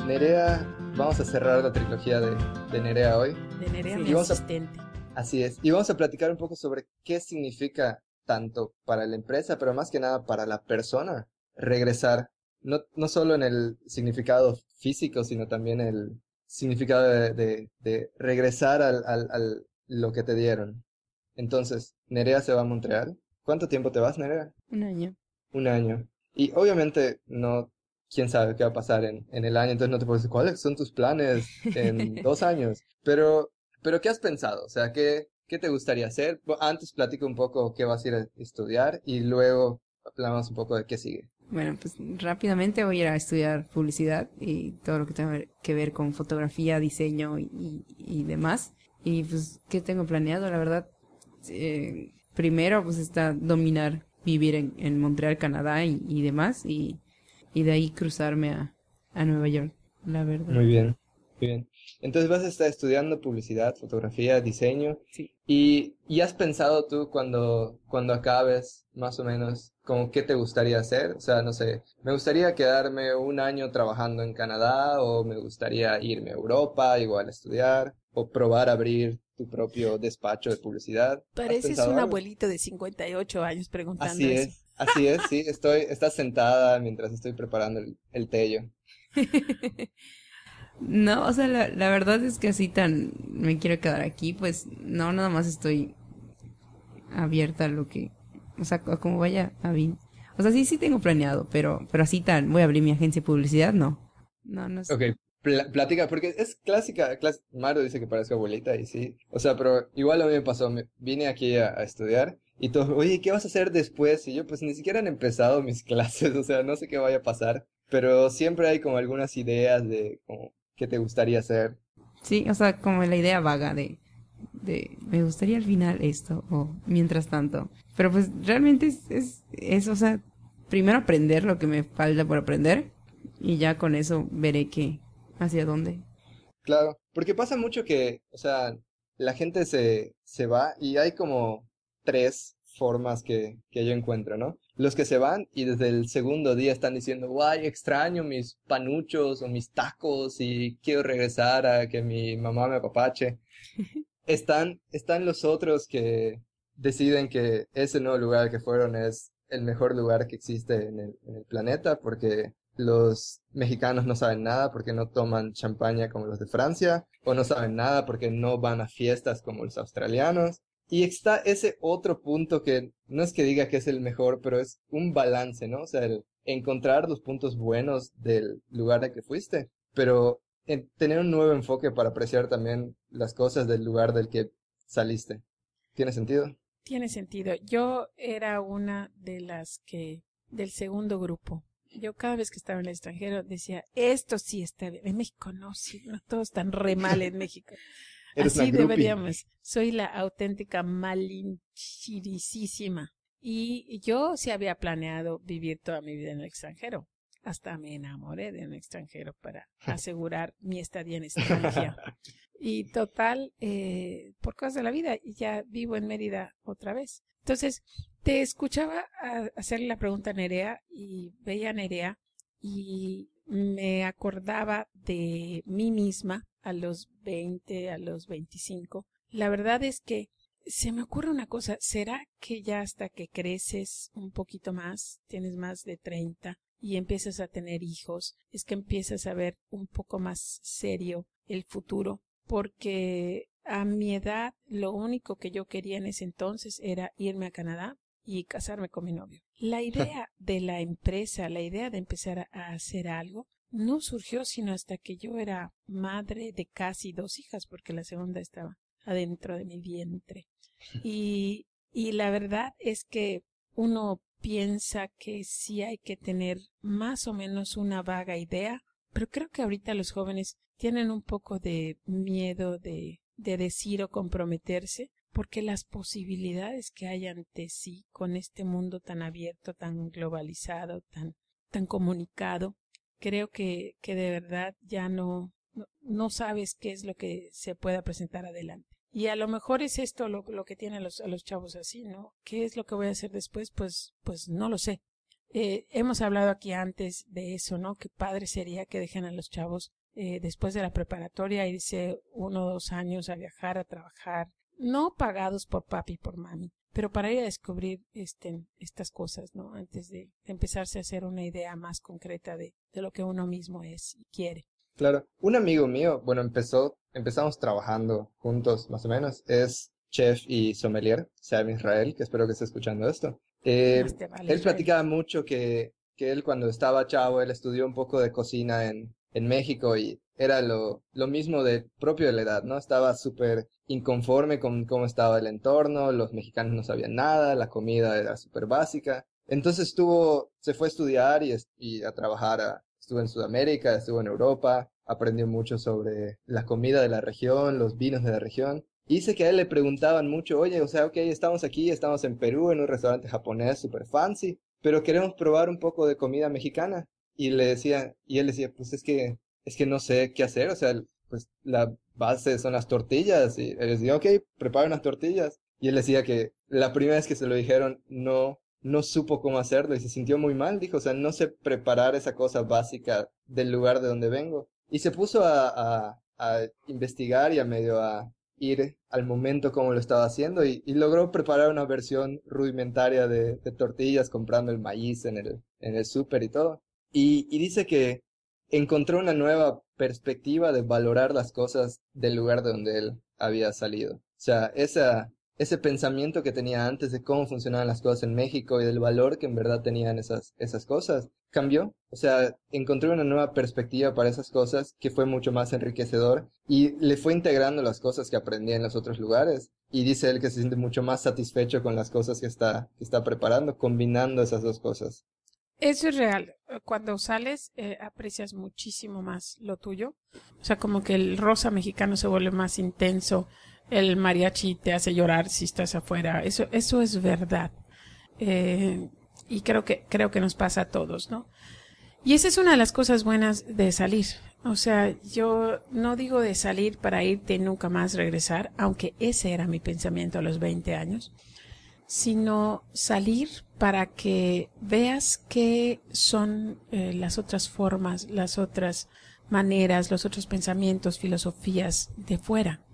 Nerea, vamos a cerrar la trilogía de Nerea hoy. De Nerea, Sí. mi Y vamos a, asistente. así es, y vamos a platicar un poco sobre qué significa tanto para la empresa, pero más que nada para la persona, regresar, no solo en el significado físico, sino también el significado de regresar al lo que te dieron. Entonces, Nerea se va a Montreal. ¿Cuánto tiempo te vas, Nerea? 1 año. Un año. Y obviamente no, quién sabe qué va a pasar en el año, entonces no te puedo decir cuáles son tus planes en 2 años. Pero ¿qué has pensado? O sea, ¿qué te gustaría hacer? Antes platico un poco qué vas a ir a estudiar y luego hablamos un poco de qué sigue. Bueno, pues rápidamente voy a ir a estudiar publicidad y todo lo que tenga que ver con fotografía, diseño y demás. Y pues, ¿qué tengo planeado? La verdad, primero pues está dominar, vivir en Montreal, Canadá y demás. Y de ahí cruzarme a Nueva York, la verdad. Muy bien, muy bien. Entonces vas a estar estudiando publicidad, fotografía, diseño. Sí. ¿Y has pensado tú cuando acabes, más o menos, como qué te gustaría hacer? O sea, no sé, me gustaría quedarme un año trabajando en Canadá o me gustaría irme a Europa, igual a estudiar, o probar a abrir tu propio despacho de publicidad. ¿Has Pareces pensado un algo? abuelito de 58 años preguntando eso. Así es, sí, estás sentada mientras estoy preparando el tello. No, o sea, la verdad es que así tan me quiero quedar aquí, pues no, nada más estoy abierta a lo que, o sea, a como vaya a bien. O sea, sí tengo planeado, pero así tan, voy a abrir mi agencia de publicidad, no. No, no sé. Ok, platica, porque es clásica, Mario dice que parezco abuelita y sí, o sea, pero igual a mí me pasó, vine aquí a estudiar y todos, oye, ¿qué vas a hacer después? Y yo, pues ni siquiera han empezado mis clases, o sea, no sé qué vaya a pasar, pero siempre hay como algunas ideas de como qué te gustaría hacer. Sí, o sea, como la idea vaga me gustaría al final esto, o mientras tanto. Pero pues realmente o sea, primero aprender lo que me falta por aprender y ya con eso veré hacia dónde. Claro, porque pasa mucho que, o sea, la gente se va y hay como tres formas que yo encuentro, ¿no? Los que se van y desde el segundo día están diciendo, guay, extraño mis panuchos o mis tacos y quiero regresar a que mi mamá me apapache. Están los otros que deciden que ese nuevo lugar al que fueron es el mejor lugar que existe en el planeta porque los mexicanos no saben nada porque no toman champaña como los de Francia o no saben nada porque no van a fiestas como los australianos. Y está ese otro punto que no es que diga que es el mejor, pero es un balance, ¿no? O sea, el encontrar los puntos buenos del lugar al que fuiste, pero tener un nuevo enfoque para apreciar también las cosas del lugar del que saliste. ¿Tiene sentido? Tiene sentido. Yo era una de las que, del segundo grupo. Yo cada vez que estaba en el extranjero decía, esto sí está bien. En México no, sí, no todos están re mal en México. Eres una Así groupie. deberíamos. Soy la auténtica malinchiricísima. Y yo sí había planeado vivir toda mi vida en el extranjero. Hasta me enamoré de un extranjero para asegurar mi estadía en Estancia. Y total, por cosas de la vida, y ya vivo en Mérida otra vez. Entonces, te escuchaba hacerle la pregunta a Nerea y veía a Nerea y me acordaba de mí misma a los 20, a los 25. La verdad es que se me ocurre una cosa, ¿será que ya hasta que creces un poquito más, tienes más de 30 y empiezas a tener hijos, es que empiezas a ver un poco más serio el futuro? Porque a mi edad lo único que yo quería en ese entonces era irme a Canadá y casarme con mi novio. La idea de la empresa, la idea de empezar a hacer algo, no surgió sino hasta que yo era madre de casi 2 hijas, porque la segunda estaba adentro de mi vientre. Y la verdad es que uno piensa que sí hay que tener más o menos una vaga idea, pero creo que ahorita los jóvenes tienen un poco de miedo de decir o comprometerse, porque las posibilidades que hay ante sí con este mundo tan abierto, tan globalizado, tan comunicado, creo que de verdad ya no no sabes qué es lo que se pueda presentar adelante. Y a lo mejor es esto lo que tiene a los chavos así, ¿no? ¿Qué es lo que voy a hacer después? Pues no lo sé. Hemos hablado aquí antes de eso, ¿no? Qué padre sería que dejen a los chavos después de la preparatoria irse 1 o 2 años a viajar, a trabajar, no pagados por papi y por mami, pero para ir a descubrir estas cosas, ¿no? Antes de empezarse a hacer una idea más concreta de lo que uno mismo es y quiere. Claro, un amigo mío, bueno, empezamos trabajando juntos, más o menos, es chef y sommelier, Sam Israel, que espero que esté escuchando esto. Más te vale, Él Israel. platicaba mucho que él cuando estaba chavo, él estudió un poco de cocina en México y era lo mismo propio de la edad, ¿no? Estaba súper inconforme con cómo estaba el entorno, los mexicanos no sabían nada, la comida era súper básica. Entonces se fue a estudiar y a trabajar, estuvo en Sudamérica, estuvo en Europa, aprendió mucho sobre la comida de la región, los vinos de la región. Y dice que a él le preguntaban mucho, oye, o sea, ok, estamos aquí, estamos en Perú, en un restaurante japonés súper fancy, pero queremos probar un poco de comida mexicana. Y él decía, pues es que no sé qué hacer, o sea, pues la base son las tortillas. Y él decía, ok, prepara unas tortillas. Y él decía que la primera vez que se lo dijeron, no supo cómo hacerlo y se sintió muy mal, dijo, o sea, no sé preparar esa cosa básica del lugar de donde vengo. Y se puso a investigar y a medio a ir al momento como lo estaba haciendo y logró preparar una versión rudimentaria de tortillas comprando el maíz en el súper y todo. Y dice que encontró una nueva perspectiva de valorar las cosas del lugar de donde él había salido. O sea, ese pensamiento que tenía antes de cómo funcionaban las cosas en México y del valor que en verdad tenían esas cosas, cambió. O sea, encontró una nueva perspectiva para esas cosas que fue mucho más enriquecedor y le fue integrando las cosas que aprendía en los otros lugares. Y dice él que se siente mucho más satisfecho con las cosas que está preparando, combinando esas dos cosas. Eso es real. Cuando sales, aprecias muchísimo más lo tuyo. O sea, como que el rosa mexicano se vuelve más intenso. El mariachi te hace llorar si estás afuera. Eso es verdad. Y creo que nos pasa a todos, ¿no? Y esa es una de las cosas buenas de salir. O sea, yo no digo de salir para irte y nunca más regresar, aunque ese era mi pensamiento a los 20 años, sino salir para que veas qué son las otras formas, las otras maneras, los otros pensamientos, filosofías de fuera.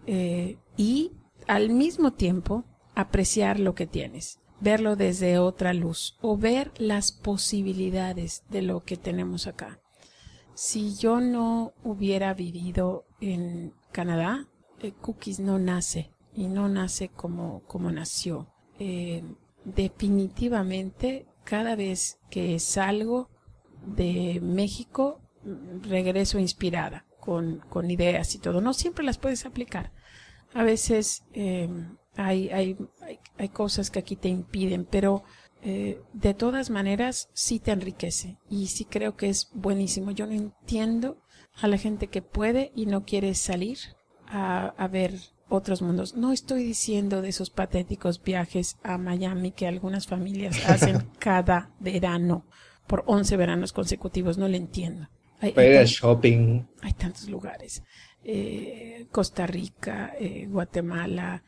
Y al mismo tiempo apreciar lo que tienes, verlo desde otra luz o ver las posibilidades de lo que tenemos acá. Si yo no hubiera vivido en Canadá, Cookies no nace y no nace como nació. Definitivamente, cada vez que salgo de México, regreso inspirada, con ideas y todo. No siempre las puedes aplicar. A veces hay cosas que aquí te impiden, pero de todas maneras sí te enriquece y sí creo que es buenísimo. Yo no entiendo a la gente que puede y no quiere salir a ver otros mundos. No estoy diciendo de esos patéticos viajes a Miami que algunas familias hacen cada verano por 11 veranos consecutivos. No le entiendo. Para ir al shopping. Hay tantos lugares. Costa Rica, Guatemala,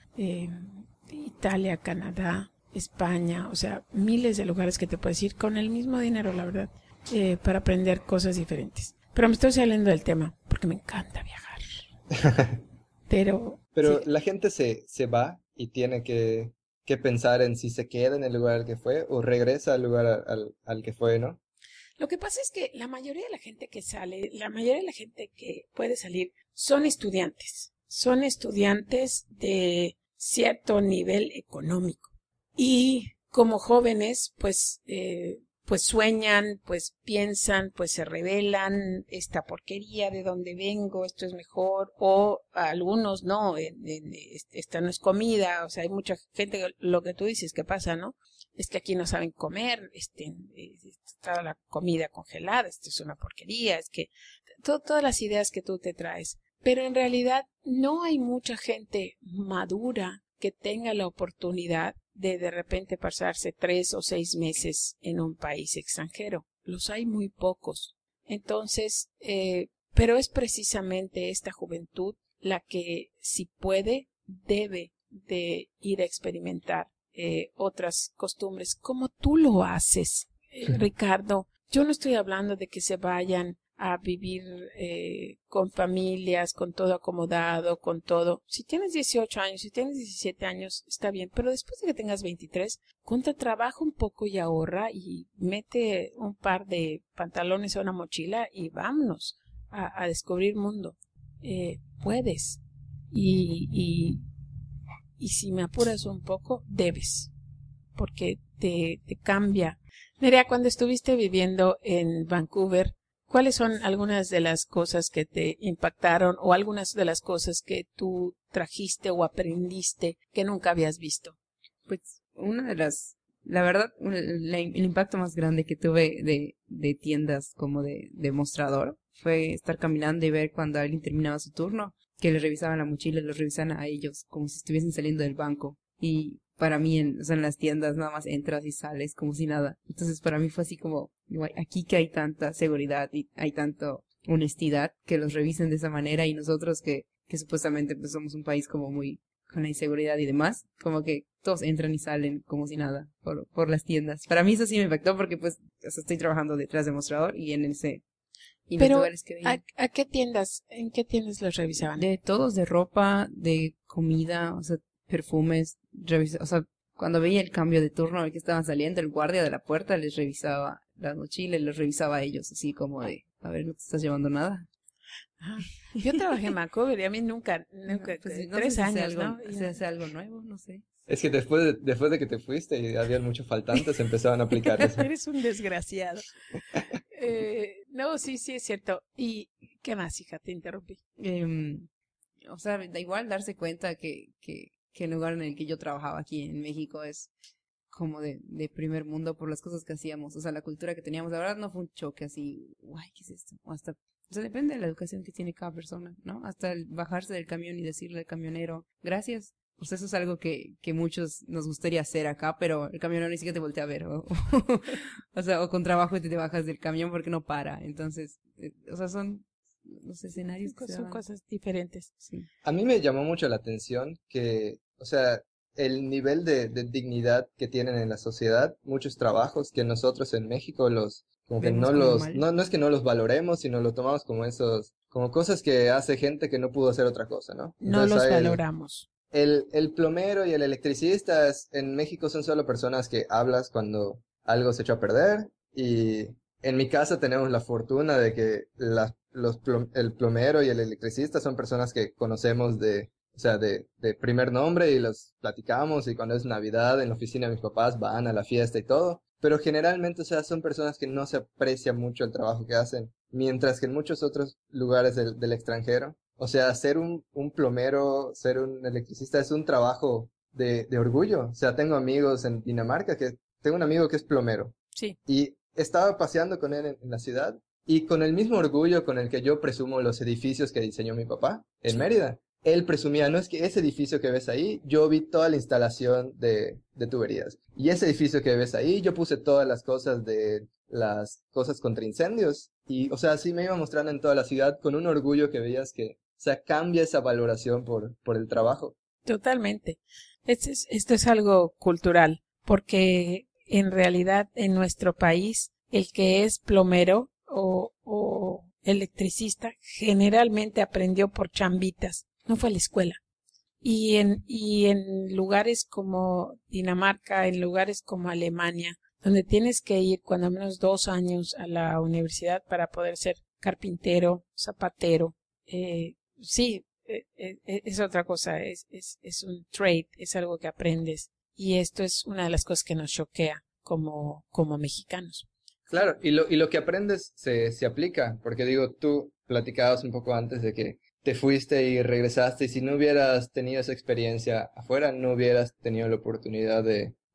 Italia, Canadá, España, o sea, miles de lugares que te puedes ir con el mismo dinero, la verdad, para aprender cosas diferentes. Pero me estoy saliendo del tema porque me encanta viajar. Pero sí. La gente se va y tiene que pensar en si se queda en el lugar al que fue o regresa al lugar al que fue, ¿no? Lo que pasa es que la mayoría de la gente que sale, la mayoría de la gente que puede salir son estudiantes. Son estudiantes de cierto nivel económico. Y como jóvenes, pues sueñan, pues piensan, pues se rebelan, esta porquería de dónde vengo, esto es mejor, o algunos no, esta no es comida, o sea, hay mucha gente, lo que tú dices que pasa, ¿no? Es que aquí no saben comer, está la comida congelada, esto es una porquería, es que todas las ideas que tú te traes. Pero en realidad no hay mucha gente madura que tenga la oportunidad de repente pasarse 3 o 6 meses en un país extranjero. Los hay muy pocos. Entonces, pero es precisamente esta juventud la que, si puede, debe de ir a experimentar otras costumbres, como tú lo haces, Ricardo. Yo no estoy hablando de que se vayan a vivir con familias, con todo acomodado, con todo. Si tienes 18 años, si tienes 17 años, está bien, pero después de que tengas 23, trabaja un poco y ahorra y mete un par de pantalones a una mochila y vámonos a descubrir mundo. Puedes. Y si me apuras un poco, debes, porque te cambia. Nerea, cuando estuviste viviendo en Vancouver, ¿cuáles son algunas de las cosas que te impactaron o algunas de las cosas que tú trajiste o aprendiste que nunca habías visto? Pues una de las, la verdad, el impacto más grande que tuve de tiendas como de mostrador fue estar caminando y ver cuando alguien terminaba su turno, que les revisaban la mochila, los revisaban a ellos como si estuviesen saliendo del banco. Y para mí, o sea, en las tiendas nada más entras y sales como si nada. Entonces para mí fue así como, aquí que hay tanta seguridad y hay tanta honestidad, que los revisen de esa manera, y nosotros que supuestamente pues somos un país como muy con la inseguridad y demás, como que todos entran y salen como si nada por las tiendas. Para mí eso sí me impactó porque pues o sea, estoy trabajando detrás de mostrador y en ese... Y en los Pero, lugares que veía. ¿a qué tiendas, en qué tiendas los revisaban? De todos, de ropa, de comida, o sea, perfumes, o sea, cuando veía el cambio de turno el que estaban saliendo, el guardia de la puerta les revisaba las mochilas, les revisaba a ellos, así como de, a ver, no te estás llevando nada. Yo trabajé en Vancouver y a mí nunca, Pues, no 3 sé si años, sea algo, ¿no? se hace algo nuevo, no sé. Es que después de que te fuiste y había muchos faltantes, empezaron a aplicar eso. Eres un desgraciado. No, sí, es cierto. ¿Y qué más, hija? Te interrumpí. O sea, da igual darse cuenta que el lugar en el que yo trabajaba aquí en México es como de primer mundo por las cosas que hacíamos, o sea, la cultura que teníamos. La verdad no fue un choque así, guay, ¿qué es esto? O hasta, o sea, depende de la educación que tiene cada persona, ¿no? Hasta el bajarse del camión y decirle al camionero, gracias. Pues eso es algo que muchos nos gustaría hacer acá, pero el camionero ni siquiera te voltea a ver, o sea, o con trabajo y te bajas del camión porque no para. Entonces, o sea, son los escenarios que se Son dan. cosas diferentes. Sí. A mí me llamó mucho la atención que, o sea, el nivel de dignidad que tienen en la sociedad, muchos trabajos que nosotros en México como que Vemos como mal. no es que no los valoremos, sino lo tomamos como como cosas que hace gente que no pudo hacer otra cosa, ¿no? No Entonces, los valoramos. el plomero y el electricista en México son solo personas que hablas cuando algo se echó a perder, y en mi casa tenemos la fortuna de que el plomero y el electricista son personas que conocemos o sea, de primer nombre, y los platicamos, y cuando es Navidad en la oficina de mis papás van a la fiesta y todo, pero generalmente, o sea, son personas que no se aprecia mucho el trabajo que hacen, mientras que en muchos otros lugares del extranjero, o sea, ser un plomero, ser un electricista es un trabajo de orgullo. O sea, tengo amigos en Dinamarca tengo un amigo que es plomero, Sí. y estaba paseando con él en la ciudad, y con el mismo orgullo con el que yo presumo los edificios que diseñó mi papá en Sí. Mérida, él presumía, no, es que ese edificio que ves ahí, yo vi toda la instalación de tuberías. Y ese edificio que ves ahí, yo puse todas las cosas contra incendios. Y, o sea, así me iba mostrando en toda la ciudad con un orgullo que veías que, o sea, cambia esa valoración por el trabajo. Totalmente. Esto es algo cultural, porque en realidad en nuestro país el que es plomero o electricista generalmente aprendió por chambitas, no fue a la escuela. Y en lugares como Dinamarca, en lugares como Alemania, donde tienes que ir cuando menos 2 años a la universidad para poder ser carpintero, zapatero, sí, es otra cosa, es un trade, es algo que aprendes. Y esto es una de las cosas que nos choquea como mexicanos. Claro, y lo que aprendes se aplica, porque digo, tú platicabas un poco antes de que te fuiste y regresaste, y si no hubieras tenido esa experiencia afuera, no hubieras tenido la oportunidad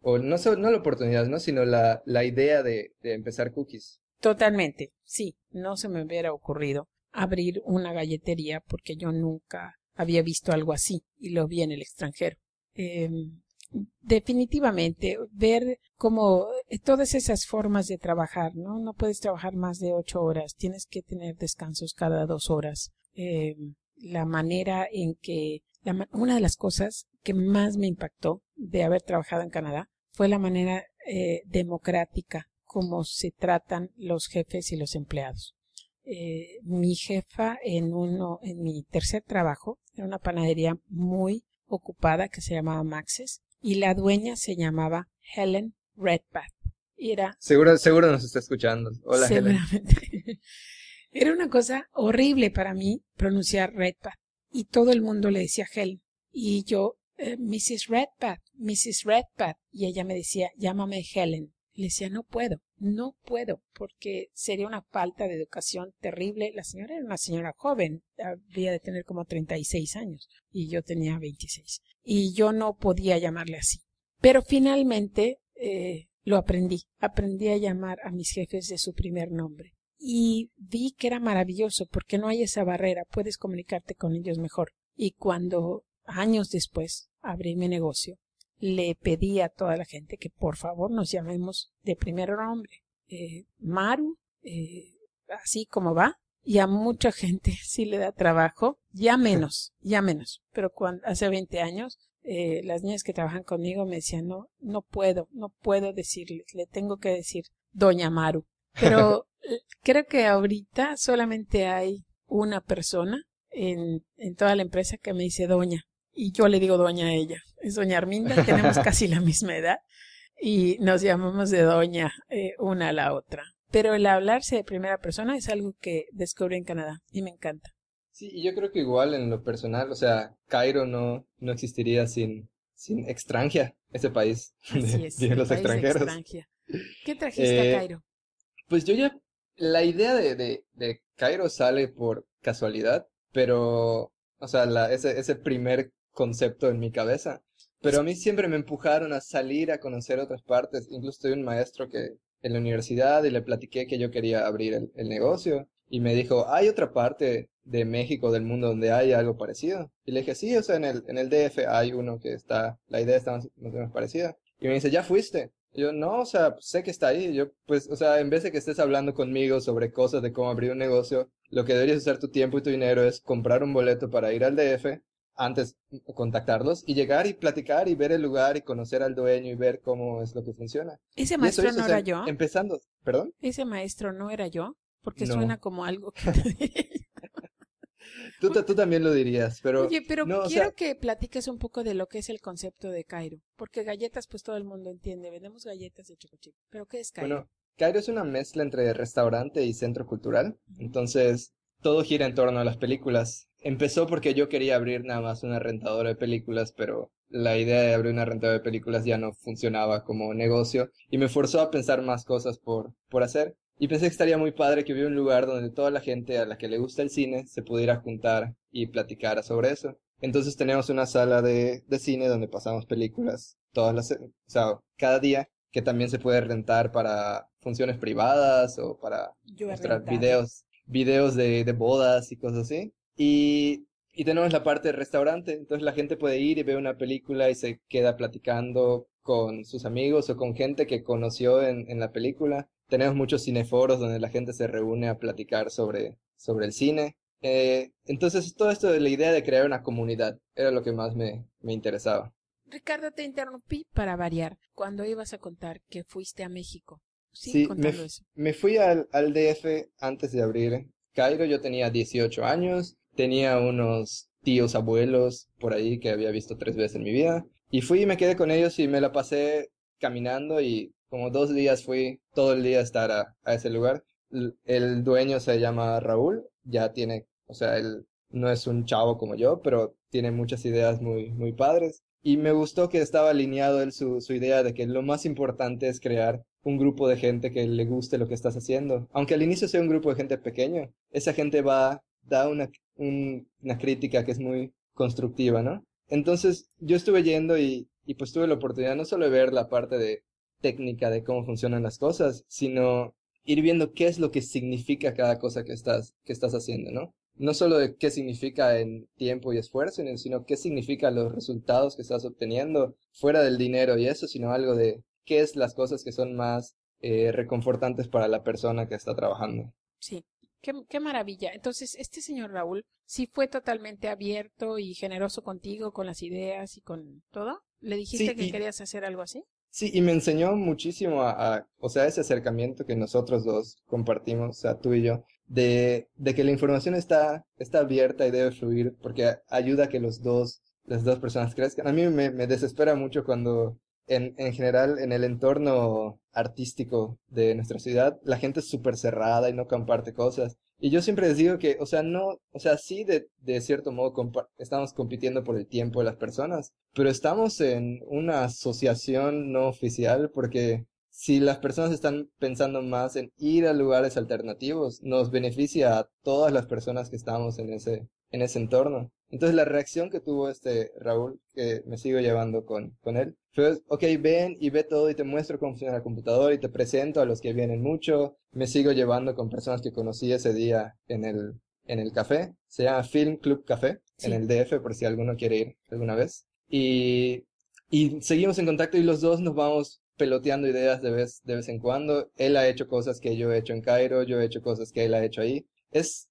o no, no la oportunidad, ¿no? Sino la idea de empezar cookies. Totalmente, sí, no se me hubiera ocurrido abrir una galletería porque yo nunca había visto algo así y lo vi en el extranjero. definitivamente, ver como todas esas formas de trabajar, ¿no? No puedes trabajar más de 8 horas, tienes que tener descansos cada 2 horas. La manera en que, una de las cosas que más me impactó de haber trabajado en Canadá fue la manera democrática como se tratan los jefes y los empleados. Mi jefa en mi tercer trabajo era una panadería muy ocupada que se llamaba Max's y la dueña se llamaba Helen Redpath. Y era Seguro nos está escuchando. Hola, Helen. seguramente era una cosa horrible para mí pronunciar Redpath y todo el mundo le decía Helen y yo Mrs. Redpath, Mrs. Redpath y ella me decía llámame Helen. Le decía no puedo porque sería una falta de educación terrible. La señora era una señora joven, había de tener como 36 años y yo tenía 26 y yo no podía llamarle así. Pero finalmente lo aprendí a llamar a mis jefes de su primer nombre y vi que era maravilloso porque no hay esa barrera, puedes comunicarte con ellos mejor. Y cuando años después abrí mi negocio, le pedí a toda la gente que por favor nos llamemos de primer nombre, Maru, así como va, y a mucha gente sí le da trabajo, ya menos, pero hace 20 años, las niñas que trabajan conmigo me decían, no puedo decirle, le tengo que decir Doña Maru, pero creo que ahorita solamente hay una persona en toda la empresa que me dice Doña. Y yo le digo doña a ella, es doña Arminda, tenemos casi la misma edad y nos llamamos de doña una a la otra. Pero el hablarse de primera persona es algo que descubrí en Canadá y me encanta. Sí, y yo creo que igual en lo personal, o sea, Cairo no existiría sin Extranjia, ese país Así donde es, viven el los país de extranjeros. Extranjia. ¿Qué trajiste a Eh, Cairo? pues la idea de Cairo sale por casualidad, pero, o sea, ese primer concepto en mi cabeza. Pero Es, a mí siempre me empujaron a salir a conocer otras partes. Incluso tuve un maestro que en la universidad y le platiqué que yo quería abrir el negocio. Y me dijo, ¿hay otra parte de México, del mundo, donde hay algo parecido? Y le dije, sí, o sea, en el DF hay uno que la idea está más o menos parecida. Y me dice, ¿ya fuiste? Y yo, no, o sea, sé que está ahí. Yo, pues, o sea, en vez de que estés hablando conmigo sobre cosas de cómo abrir un negocio, lo que deberías usar tu tiempo y tu dinero es comprar un boleto para ir al DF, antes contactarlos y llegar y platicar y ver el lugar y conocer al dueño y ver cómo es lo que funciona. ese Y eso maestro hizo, o no sea, era yo, empezando, ¿perdón? ese maestro no era yo, porque suena No, como algo que te diría tú también lo dirías, pero Oye, pero no, o sea, quiero que platiques un poco de lo que es el concepto de Cairo, porque galletas pues todo el mundo entiende, vendemos galletas de choco chip, pero ¿qué es Cairo? bueno, Cairo es una mezcla entre restaurante y centro cultural, entonces todo gira en torno a las películas. Empezó porque yo quería abrir nada más una rentadora de películas, pero la idea de abrir una rentadora de películas ya no funcionaba como negocio y me forzó a pensar más cosas por hacer. Y pensé que estaría muy padre que hubiera un lugar donde toda la gente a la que le gusta el cine se pudiera juntar y platicar sobre eso. Entonces tenemos una sala de cine donde pasamos películas o sea, cada día, que también se puede rentar para funciones privadas o para Yo he mostrar rentado. videos de bodas y cosas así. Y tenemos la parte de restaurante, entonces la gente puede ir y ve una película y se queda platicando con sus amigos o con gente que conoció en la película. Tenemos muchos cineforos donde la gente se reúne a platicar sobre el cine. Entonces todo esto de la idea de crear una comunidad era lo que más me interesaba. Ricardo, te interrumpí para variar cuando ibas a contar que fuiste a México. Sigue Sí, contando eso. me fui al DF antes de abrir Cairo. Yo tenía 18 años, tenía unos tíos abuelos por ahí que había visto 3 veces en mi vida. Y fui y me quedé con ellos y me la pasé caminando y como 2 días fui todo el día a estar a ese lugar. El dueño se llama Raúl, ya tiene, o sea, él no es un chavo como yo, pero tiene muchas ideas muy padres. Y me gustó que estaba alineado él su idea de que lo más importante es crear un grupo de gente que le guste lo que estás haciendo. Aunque al inicio sea un grupo de gente pequeño, esa gente da una crítica que es muy constructiva, ¿no? Entonces yo estuve yendo y pues tuve la oportunidad no solo de ver la parte de técnica de cómo funcionan las cosas, sino ir viendo qué es lo que significa cada cosa que estás haciendo, ¿no? no solo de qué significa en tiempo y esfuerzo, sino qué significa los resultados que estás obteniendo fuera del dinero y eso, sino algo de qué es las cosas que son más reconfortantes para la persona que está trabajando. Sí, qué maravilla. Entonces, este señor Raúl sí fue totalmente abierto y generoso contigo, con las ideas y con todo. ¿Le dijiste Sí, que querías hacer algo así? sí, y me enseñó muchísimo o sea, ese acercamiento que nosotros dos compartimos, o sea, tú y yo, de que la información está abierta y debe fluir porque ayuda a que las dos personas crezcan. A mí me desespera mucho cuando en general en el entorno artístico de nuestra ciudad la gente es súper cerrada y no comparte cosas. Y yo siempre les digo que, o sea, no, o sea, sí de cierto modo estamos compitiendo por el tiempo de las personas, pero estamos en una asociación no oficial porque si las personas están pensando más en ir a lugares alternativos, nos beneficia a todas las personas que estamos en ese entorno. Entonces la reacción que tuvo este Raúl, que me sigo llevando con él, fue, ok, ven y ve todo y te muestro cómo funciona el computador y te presento a los que vienen mucho. Me sigo llevando con personas que conocí ese día en el café. Se llama Film Club Café, en Sí. el DF, por si alguno quiere ir alguna vez. Y seguimos en contacto y los dos nos vamos peloteando ideas de vez en cuando. Él ha hecho cosas que yo he hecho en Cairo, yo he hecho cosas que él ha hecho ahí. Es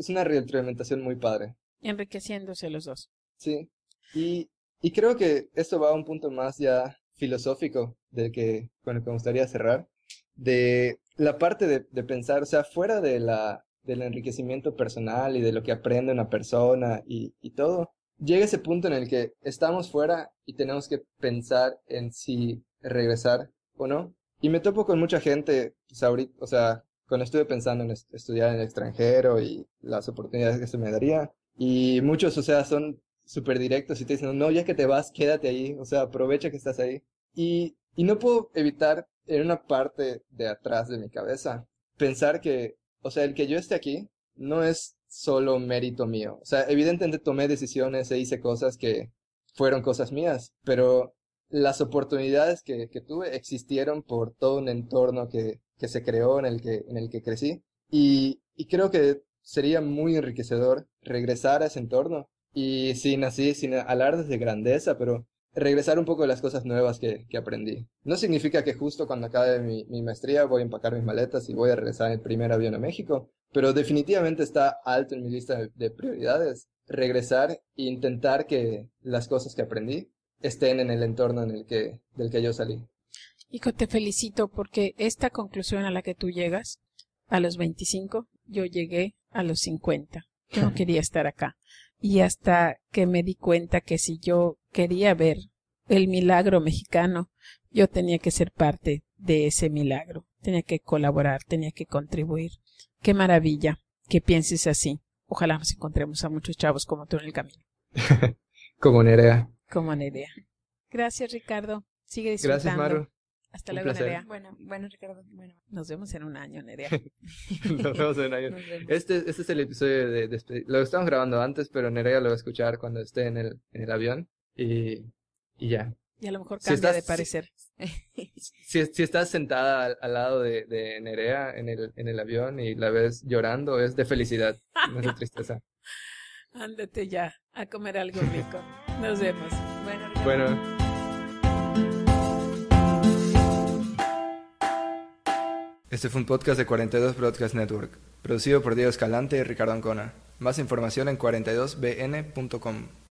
una retroalimentación muy padre. Enriqueciéndose los dos. Sí, y creo que esto va a un punto más ya filosófico con el que me gustaría cerrar, de la parte de pensar, o sea, fuera del enriquecimiento personal y de lo que aprende una persona y todo, llega ese punto en el que estamos fuera y tenemos que pensar en si regresar o no. Y me topo con mucha gente, pues ahorita, o sea, cuando estuve pensando en estudiar en el extranjero y las oportunidades que se me daría, y muchos, o sea, son súper directos y te dicen, no, ya que te vas, quédate ahí, o sea, aprovecha que estás ahí. Y no puedo evitar en una parte de atrás de mi cabeza pensar que, o sea, el que yo esté aquí no es solo mérito mío. O sea, evidentemente tomé decisiones e hice cosas que fueron cosas mías, pero las oportunidades que tuve existieron por todo un entorno que se creó en el que crecí. Y creo que sería muy enriquecedor regresar a ese entorno y sin alardes de grandeza, pero regresar un poco de las cosas nuevas que aprendí. No significa que justo cuando acabe mi maestría voy a empacar mis maletas y voy a regresar en el primer avión a México, pero definitivamente está alto en mi lista de prioridades regresar e intentar que las cosas que aprendí estén en el entorno del que yo salí. Hijo, te felicito porque esta conclusión a la que tú llegas, a los 25, yo llegué a los 50. Yo no quería estar acá. Y hasta que me di cuenta que si yo quería ver el milagro mexicano, yo tenía que ser parte de ese milagro. Tenía que colaborar, tenía que contribuir. Qué maravilla que pienses así. Ojalá nos encontremos a muchos chavos como tú en el camino. Como Nerea. Como Nerea. Gracias, Ricardo. Sigue Gracias, disfrutando. Maru. Hasta Un luego, placer. Nerea. Bueno, Ricardo, bueno. Nos vemos en un año, Nerea. Nos vemos en un año. Nos vemos. Este es el episodio de despedida. Lo estamos grabando antes, pero Nerea lo va a escuchar cuando esté en el avión. Y ya. Y a lo mejor Si cambia estás- de parecer. Si estás sentada al lado de Nerea en el avión y la ves llorando, es de felicidad, no es de tristeza. Ándate ya a comer algo rico. Nos vemos. Bueno, Ricardo. Bueno. Este fue un podcast de 42 Broadcast Network, producido por Diego Escalante y Ricardo Ancona. Más información en 42bn.com.